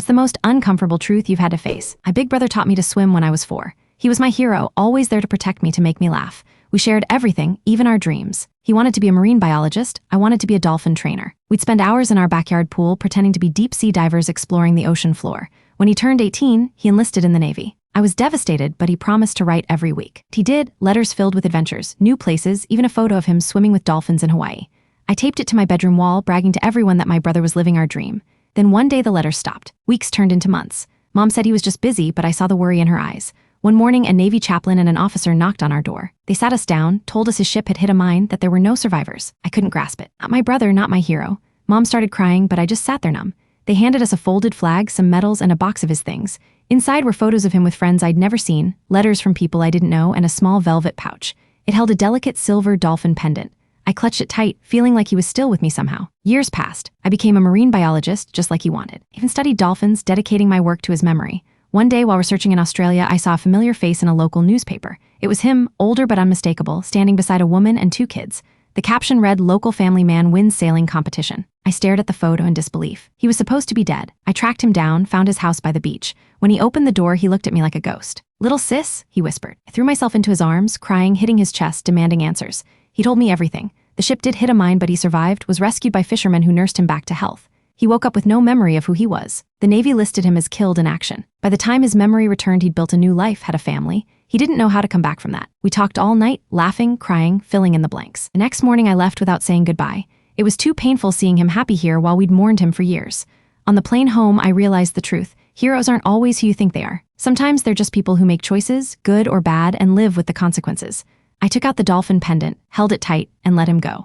the most uncomfortable truth you've had to face? My big brother taught me to swim when I was 4. He was my hero, always there to protect me, to make me laugh. We shared everything, even our dreams. He wanted to be a marine biologist. I wanted to be a dolphin trainer. We'd spend hours in our backyard pool pretending to be deep-sea divers exploring the ocean floor. When he turned 18, he enlisted in the Navy. I was devastated, but he promised to write every week. He did, letters filled with adventures, new places, even a photo of him swimming with dolphins in Hawaii. I taped it to my bedroom wall, bragging to everyone that my brother was living our dream. Then one day the letters stopped. Weeks turned into months. Mom said he was just busy, but I saw the worry in her eyes. One morning, a Navy chaplain and an officer knocked on our door. They sat us down, told us his ship had hit a mine, that there were no survivors. I couldn't grasp it. Not my brother, not my hero. Mom started crying, but I just sat there numb. They handed us a folded flag, some medals, and a box of his things. Inside were photos of him with friends I'd never seen, letters from people I didn't know, and a small velvet pouch. It held a delicate silver dolphin pendant. I clutched it tight, feeling like he was still with me somehow. Years passed. I became a marine biologist, just like he wanted. I even studied dolphins, dedicating my work to his memory. One day, while researching in Australia, I saw a familiar face in a local newspaper. It was him, older but unmistakable, standing beside a woman and 2 kids. The caption read, "Local family man wins sailing competition." I stared at the photo in disbelief. He was supposed to be dead. I tracked him down, found his house by the beach. When he opened the door, he looked at me like a ghost. "Little sis," he whispered. I threw myself into his arms, crying, hitting his chest, demanding answers. He told me everything. The ship did hit a mine, but he survived, was rescued by fishermen who nursed him back to health. He woke up with no memory of who he was. The Navy listed him as killed in action. By the time his memory returned, he'd built a new life, had a family. He didn't know how to come back from that. We talked all night, laughing, crying, filling in the blanks. The next morning I left without saying goodbye. It was too painful seeing him happy here while we'd mourned him for years. On the plane home, I realized the truth. Heroes aren't always who you think they are. Sometimes they're just people who make choices, good or bad, and live with the consequences. I took out the dolphin pendant, held it tight, and let him go.